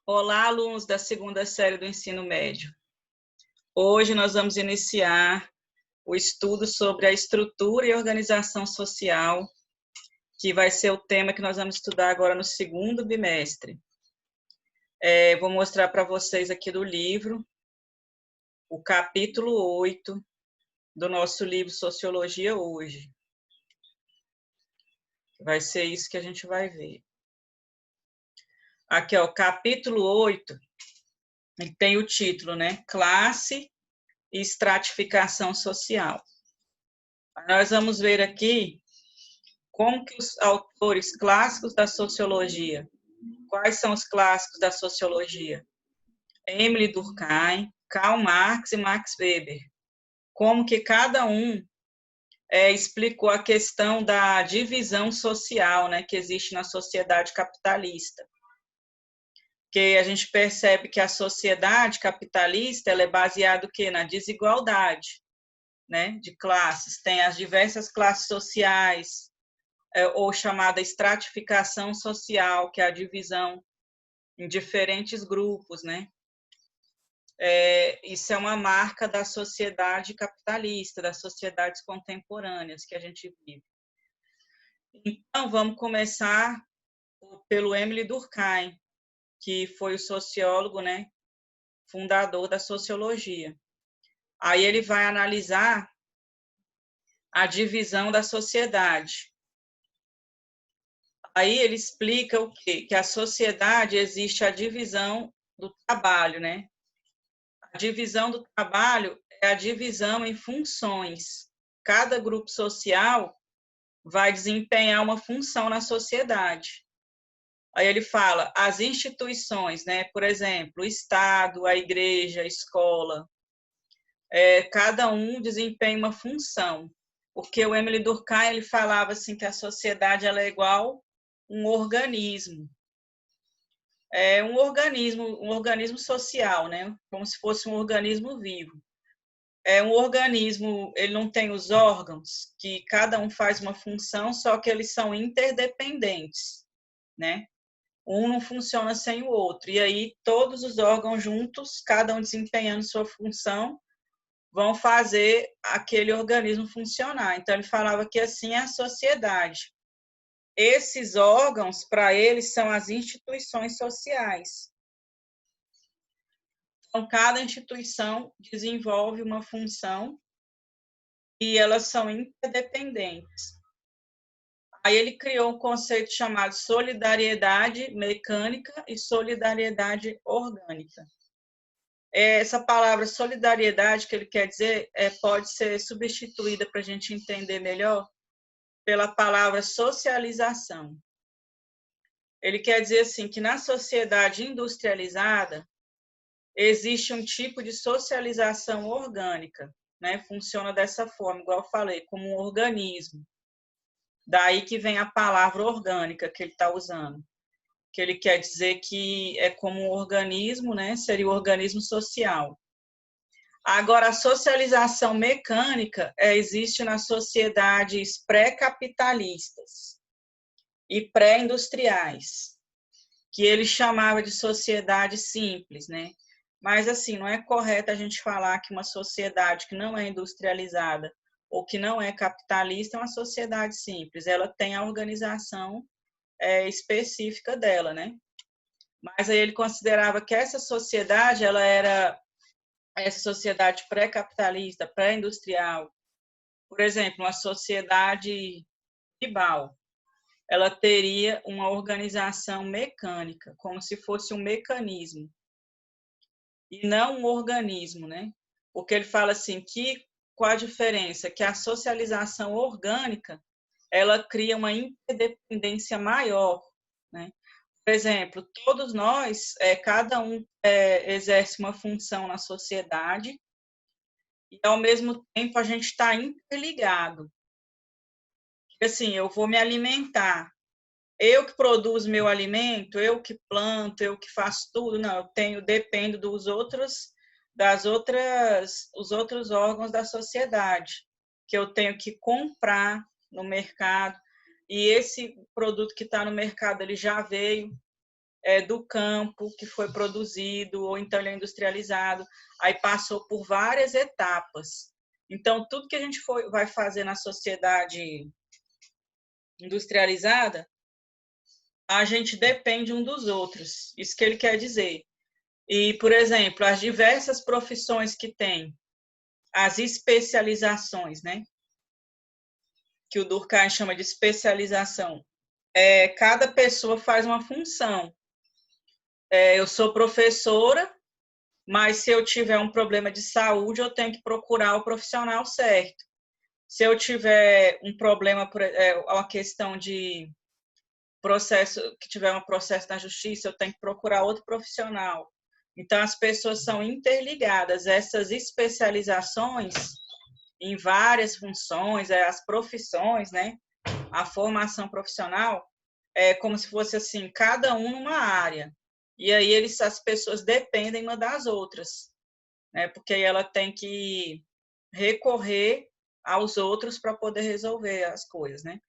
Olá, alunos da segunda série do ensino médio. Hoje nós vamos iniciar o estudo sobre a estrutura e organização social, que vai ser o tema que nós vamos estudar agora no segundo bimestre. Vou mostrar para vocês aqui do livro, o capítulo 8 do nosso livro Sociologia Hoje. Vai ser isso que a gente vai ver. Aqui, ó, capítulo 8, ele tem o título, né? Classe e estratificação social. Nós vamos ver aqui como que os autores clássicos da sociologia, quais são os clássicos da sociologia? Emile Durkheim, Karl Marx e Max Weber. Como que cada um explicou a questão da divisão social, né, que existe na sociedade capitalista. Que a gente percebe que a sociedade capitalista ela é baseada na desigualdade, né, de classes. Tem as diversas classes sociais, ou chamada estratificação social, que é a divisão em diferentes grupos, né? Isso é uma marca da sociedade capitalista, das sociedades contemporâneas que a gente vive. Então, vamos começar pelo Emile Durkheim, que foi o sociólogo, né, fundador da sociologia. Aí ele vai analisar a divisão da sociedade. Aí ele explica o quê? Que a sociedade existe a divisão do trabalho, né? A divisão do trabalho é a divisão em funções. Cada grupo social vai desempenhar uma função na sociedade. Aí ele fala, as instituições, né? Por exemplo, o Estado, a igreja, a escola, cada um desempenha uma função. Porque o Emile Durkheim ele falava assim que a sociedade ela é igual um organismo. É um organismo social, né? Como se fosse um organismo vivo. É um organismo, ele não tem os órgãos, que cada um faz uma função, só que eles são interdependentes, né? Um não funciona sem o outro. E aí, todos os órgãos juntos, cada um desempenhando sua função, vão fazer aquele organismo funcionar. Então, ele falava que assim é a sociedade. Esses órgãos, para eles, são as instituições sociais. Então, cada instituição desenvolve uma função e elas são interdependentes. Aí ele criou um conceito chamado solidariedade mecânica e solidariedade orgânica. Essa palavra solidariedade, que ele quer dizer, pode ser substituída para a gente entender melhor pela palavra socialização. Ele quer dizer assim que na sociedade industrializada existe um tipo de socialização orgânica, né? Funciona dessa forma, igual eu falei, como um organismo. Daí que vem a palavra orgânica que ele está usando, que ele quer dizer que é como um organismo, né? Seria o organismo social. Agora, a socialização mecânica existe nas sociedades pré-capitalistas e pré-industriais, que ele chamava de sociedade simples, né? Mas, assim, não é correto a gente falar que uma sociedade que não é industrializada ou que não é capitalista é uma sociedade simples. Ela tem a organização específica dela, né? Mas aí ele considerava que essa sociedade, ela era essa sociedade pré-capitalista, pré-industrial. Por exemplo, uma sociedade tribal, ela teria uma organização mecânica, como se fosse um mecanismo, e não um organismo, né? Porque ele fala assim, que qual a diferença? Que a socialização orgânica, ela cria uma interdependência maior, né? Por exemplo, todos nós, cada um exerce uma função na sociedade e, ao mesmo tempo, a gente está interligado. Assim, eu vou me alimentar, eu que produzo meu alimento, eu que planto, eu que faço tudo, não, dependo os outros órgãos da sociedade, que eu tenho que comprar no mercado, e esse produto que está no mercado, ele já veio do campo que foi produzido, ou então ele é industrializado, aí passou por várias etapas. Então, tudo que a gente vai fazer na sociedade industrializada, a gente depende um dos outros. Isso que ele quer dizer. E, por exemplo, as diversas profissões que tem, as especializações, né? Que o Durkheim chama de especialização. Cada pessoa faz uma função. Eu sou professora, mas se eu tiver um problema de saúde, eu tenho que procurar o profissional certo. Se eu tiver um problema, uma questão de processo, que tiver um processo na justiça, eu tenho que procurar outro profissional. Então, as pessoas são interligadas. Essas especializações em várias funções, as profissões, né? A formação profissional é como se fosse assim, cada um numa área. E aí as pessoas dependem uma das outras, né? Porque aí ela tem que recorrer aos outros para poder resolver as coisas, né?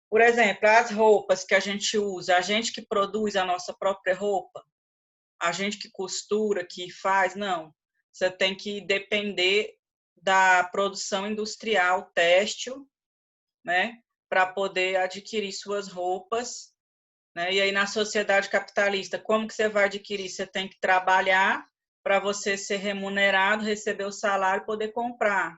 Por exemplo, as roupas que a gente usa, a gente que produz a nossa própria roupa, a gente que costura, que faz, não. Você tem que depender da produção industrial têxtil, né, para poder adquirir suas roupas, né? E aí na sociedade capitalista, como que você vai adquirir? Você tem que trabalhar para você ser remunerado, receber o salário, poder comprar.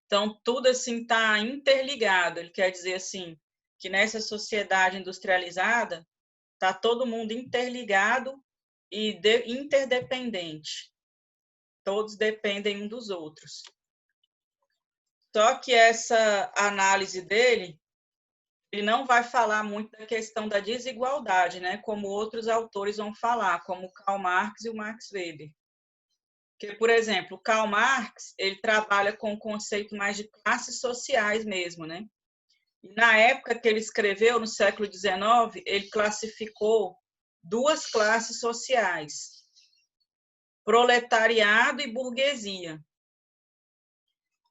Então, tudo assim está interligado. Ele quer dizer assim, que nessa sociedade industrializada, está todo mundo interligado e interdependente. Todos dependem um dos outros. Só que essa análise dele, ele não vai falar muito da questão da desigualdade, né? Como outros autores vão falar, como Karl Marx e o Max Weber. Porque, por exemplo, Karl Marx, ele trabalha com o conceito mais de classes sociais mesmo, né? E na época que ele escreveu, no século XIX, ele classificou duas classes sociais, proletariado e burguesia.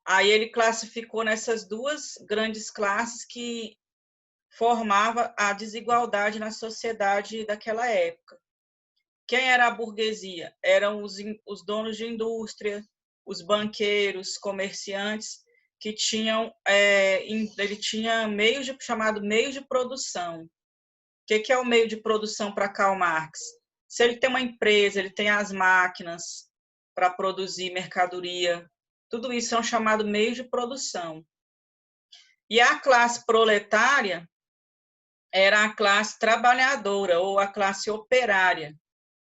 Aí ele classificou nessas duas grandes classes que formava a desigualdade na sociedade daquela época. Quem era a burguesia? Eram os donos de indústria, os banqueiros, comerciantes, que tinham, ele tinha chamado meios de produção. O que é o meio de produção para Karl Marx? Se ele tem uma empresa, ele tem as máquinas para produzir mercadoria, tudo isso é um chamado meio de produção. E a classe proletária era a classe trabalhadora ou a classe operária,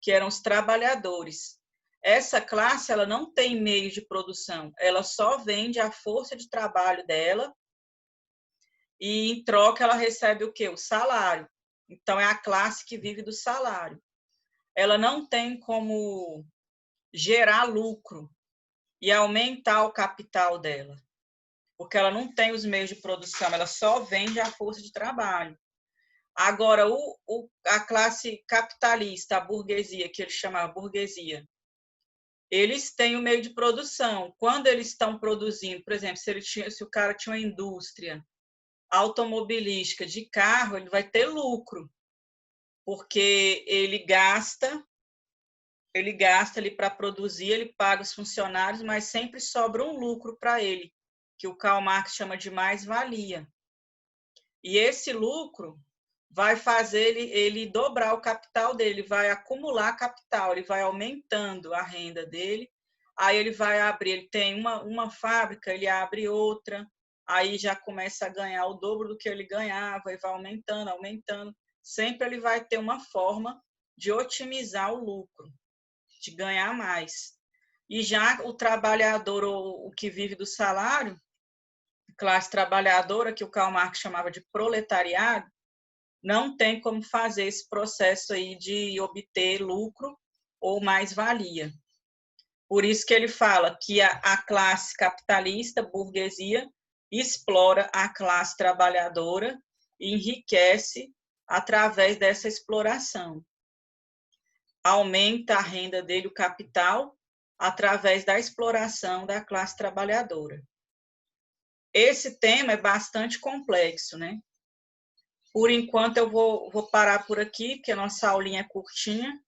que eram os trabalhadores. Essa classe, ela não tem meio de produção, ela só vende a força de trabalho dela e, em troca, ela recebe o quê? O salário. Então, é a classe que vive do salário. Ela não tem como gerar lucro e aumentar o capital dela, porque ela não tem os meios de produção, ela só vende a força de trabalho. Agora, a classe capitalista, a burguesia, que ele chamava burguesia, eles têm o meio de produção. Quando eles estão produzindo, por exemplo, se o cara tinha uma indústria automobilística de carro, ele vai ter lucro, porque ele gasta ali para produzir, ele paga os funcionários, mas sempre sobra um lucro para ele, que o Karl Marx chama de mais-valia. E esse lucro vai fazer ele dobrar o capital dele, vai acumular capital, ele vai aumentando a renda dele, aí ele vai abrir, ele tem uma fábrica, ele abre outra, aí já começa a ganhar o dobro do que ele ganhava, e vai aumentando, aumentando. Sempre ele vai ter uma forma de otimizar o lucro, de ganhar mais. E já o trabalhador, ou o que vive do salário, classe trabalhadora, que o Karl Marx chamava de proletariado, não tem como fazer esse processo aí de obter lucro ou mais-valia. Por isso que ele fala que a classe capitalista, burguesia, explora a classe trabalhadora e enriquece através dessa exploração. Aumenta a renda dele, o capital, através da exploração da classe trabalhadora. Esse tema é bastante complexo, né? Por enquanto, eu vou parar por aqui, porque a nossa aulinha é curtinha.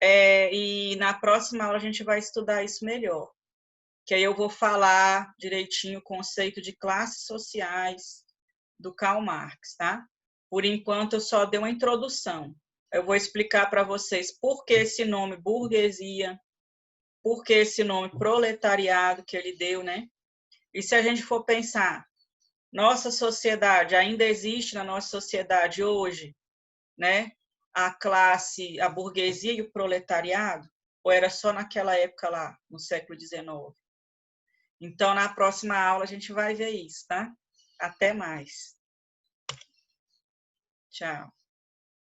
E na próxima aula a gente vai estudar isso melhor. Que aí eu vou falar direitinho o conceito de classes sociais do Karl Marx, tá? Por enquanto, eu só dei uma introdução. Eu vou explicar para vocês por que esse nome burguesia, por que esse nome proletariado que ele deu, né? E se a gente for pensar, nossa sociedade, ainda existe na nossa sociedade hoje, né? A classe, a burguesia e o proletariado? Ou era só naquela época lá, no século XIX? Então, na próxima aula, a gente vai ver isso, tá? Até mais. Tchau.